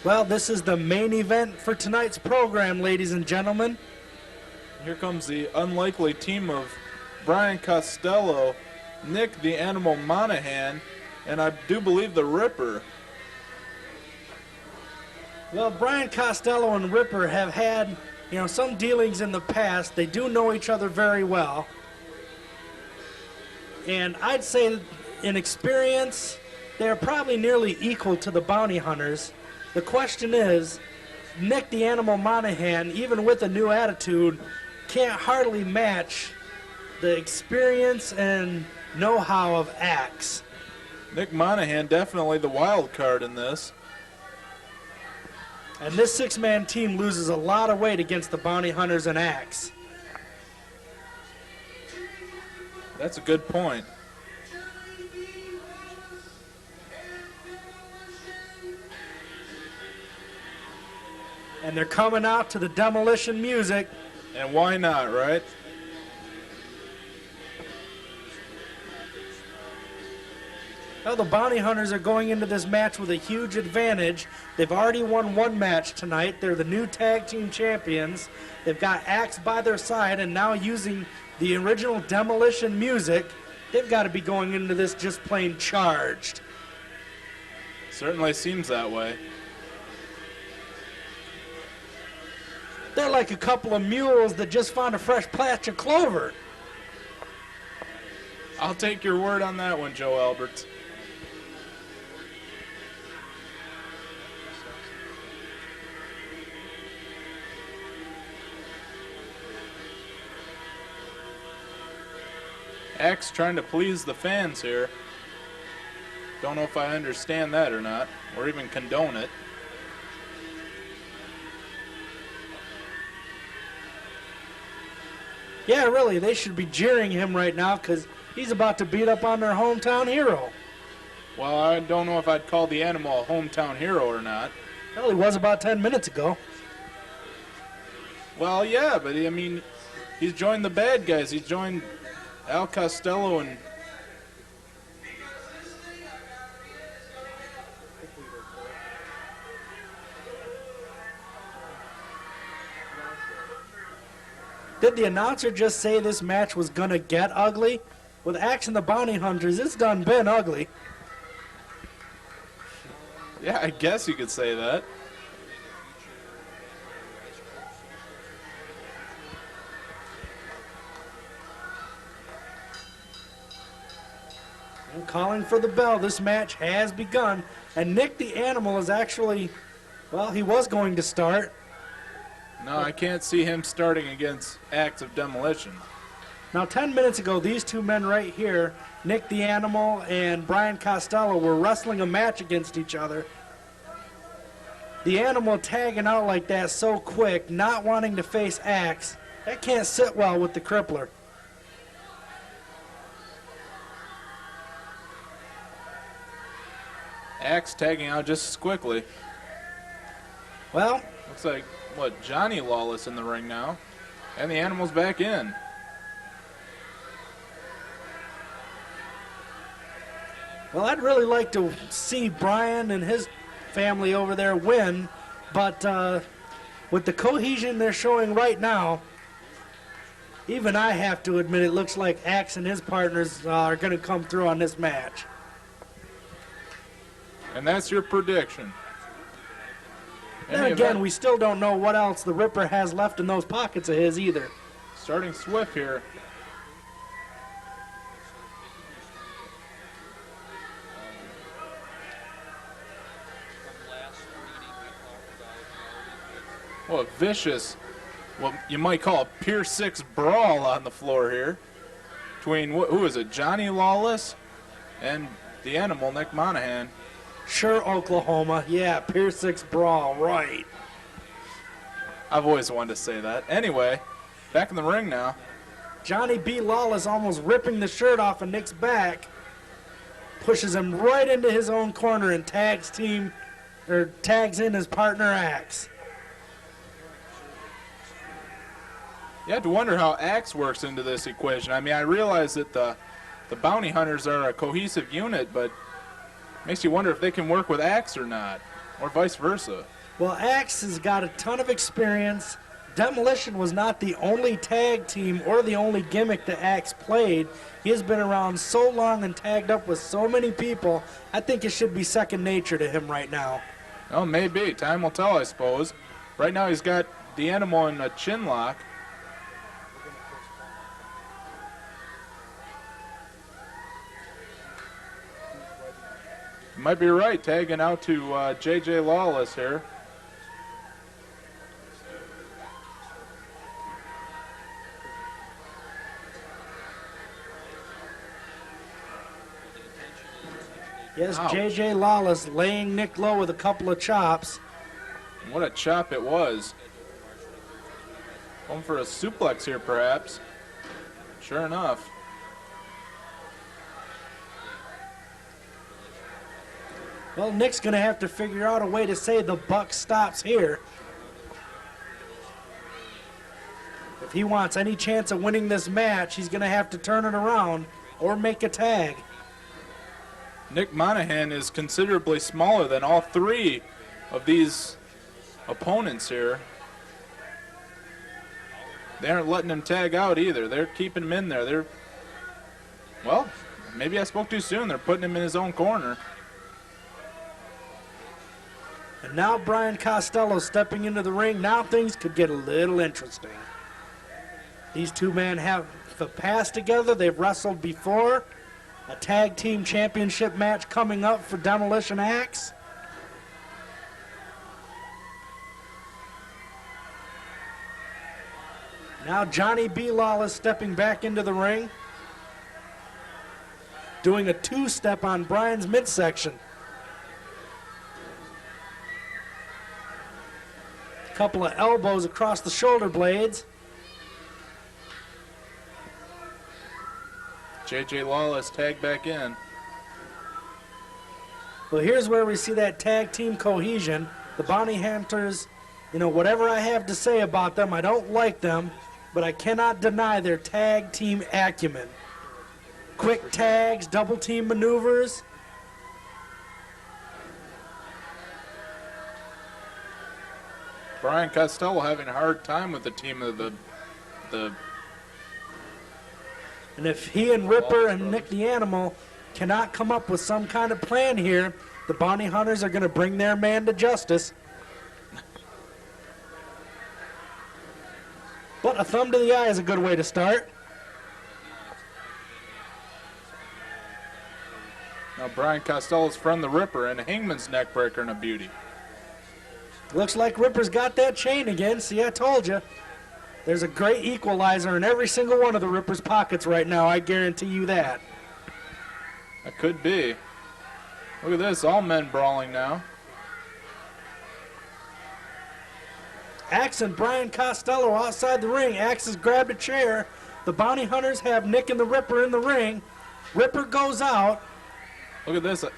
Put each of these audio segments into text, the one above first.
Well, this is the main event for tonight's program, ladies and gentlemen. Here comes the unlikely team of Brian Costello, Nick the Animal Monahan, and I do believe the Ripper. Well, Brian Costello and Ripper have had, some dealings in the past. They do know each other very well. And I'd say in experience, they're probably nearly equal to the Bounty Hunters. The question is, Nick the Animal Monahan, even with a new attitude, can't hardly match the experience and know-how of Axe. Nick Monahan definitely the wild card in this. And this six-man team loses a lot of weight against the Bounty Hunters and Axe. That's a good point. And they're coming out to the Demolition music. And why not, right? Well, the Bounty Hunters are going into this match with a huge advantage. They've already won one match tonight. They're the new tag team champions. They've got Axe by their side, and now using the original Demolition music, they've got to be going into this just plain charged. Certainly seems that way. They're like a couple of mules that just found a fresh patch of clover. I'll take your word on that one, Joe Alberts. Axe trying to please the fans here. Don't know if I understand that or not, or even condone it. Yeah, really, they should be jeering him right now because he's about to beat up on their hometown hero. Well, I don't know if I'd call the Animal a hometown hero or not. Well, he was about 10 minutes ago. Well, yeah, but I mean, he's joined the bad guys. He's joined Al Costello and... Did the announcer just say this match was going to get ugly? With Axe and the Bounty Hunters, it's done been ugly. Yeah, I guess you could say that. And calling for the bell, this match has begun. And Nick the Animal is actually, well, he was going to start. No, I can't see him starting against Acts of Demolition. Now, 10 minutes ago, these two men right here, Nick the Animal and Brian Costello, were wrestling a match against each other. The Animal tagging out like that so quick, not wanting to face Axe, that can't sit well with the Crippler. Axe tagging out just as quickly. Well, looks like, what, Johnny Lawless in the ring now. And the Animal's back in. Well, I'd really like to see Brian and his family over there win, but with the cohesion they're showing right now, even I have to admit it looks like Axe and his partners are going to come through on this match. And that's your prediction. Then again, we still don't know what else the Ripper has left in those pockets of his either. Starting swift here. Well, a vicious, what you might call a Pier 6 brawl on the floor here. Between, who is it, Johnny Lawless and the Animal, Nick Monahan. Sure, Oklahoma. Yeah, Pier 6 brawl, right. I've always wanted to say that. Anyway, back in the ring now. Johnny B. Lawless almost ripping the shirt off of Nick's back. Pushes him right into his own corner and tags in his partner Axe. You have to wonder how Axe works into this equation. I mean, I realize that the Bounty Hunters are a cohesive unit, but makes you wonder if they can work with Axe or not, or vice versa. Well, Axe has got a ton of experience. Demolition was not the only tag team or the only gimmick that Axe played. He has been around so long and tagged up with so many people, I think it should be second nature to him right now. Oh, maybe. Time will tell, I suppose. Right now he's got the Animal in a chin lock. You might be right, tagging out to J.J. Lawless here. Yes, Ouch. J.J. Lawless laying Nick low with a couple of chops. What a chop it was. Going for a suplex here, perhaps. Sure enough. Well, Nick's going to have to figure out a way to say the buck stops here. If he wants any chance of winning this match, he's going to have to turn it around or make a tag. Nick Monahan is considerably smaller than all three of these opponents here. They aren't letting him tag out either. They're keeping him in there. Well, maybe I spoke too soon. They're putting him in his own corner. And now Brian Costello stepping into the ring. Now things could get a little interesting. These two men have a past together. They've wrestled before. A tag team championship match coming up for Demolition Axe. Now Johnny B. Lawless stepping back into the ring. Doing a two-step on Brian's midsection. Couple of elbows across the shoulder blades. J.J. Lawless tagged back in. Well, here's where we see that tag team cohesion. The Bounty Hunters, you know, whatever I have to say about them, I don't like them, but I cannot deny their tag team acumen. Quick tags, double team maneuvers. Brian Costello having a hard time with the team of the And if he and Ripper and Nick the Animal cannot come up with some kind of plan here, the Bounty Hunters are going to bring their man to justice. But a thumb to the eye is a good way to start. Now Brian Costello's friend the Ripper and a Hangman's neckbreaker and a beauty. Looks like Ripper's got that chain again. See, I told you. There's a great equalizer in every single one of the Ripper's pockets right now. I guarantee you that. That could be. Look at this, all men brawling now. Axe and Brian Costello outside the ring. Axe has grabbed a chair. The Bounty Hunters have Nick and the Ripper in the ring. Ripper goes out. Look at this. Well,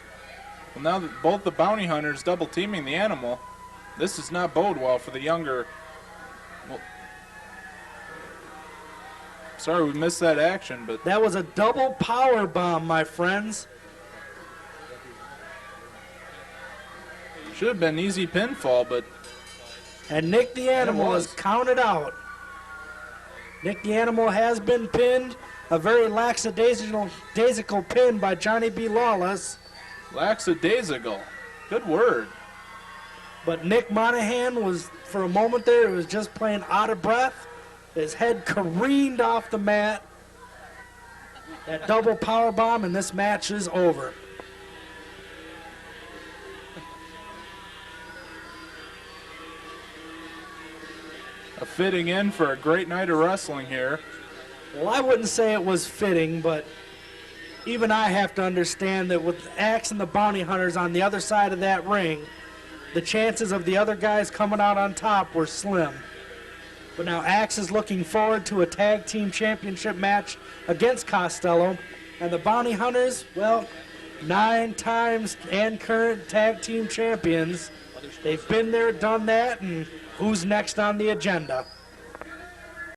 now that both the Bounty Hunters double teaming the Animal, this does not bode well for the younger. Well, sorry we missed that action, but That was a double power bomb, my friends. should have been an easy pinfall, but And Nick the Animal is counted out. Nick the Animal has been pinned. A very lackadaisical pin by Johnny B. Lawless. lackadaisical. Good word. But Nick Monahan was, for a moment there, was just playing out of breath. His head careened off the mat. That double power bomb, and this match is over. A fitting in for a great night of wrestling here. Well, I wouldn't say it was fitting, but even I have to understand that with Axe and the Bounty Hunters on the other side of that ring, the chances of the other guys coming out on top were slim. But now Axe is looking forward to a tag team championship match against Costello. And the Bounty Hunters, well, 9 times and current tag team champions. They've been there, done that, and who's next on the agenda?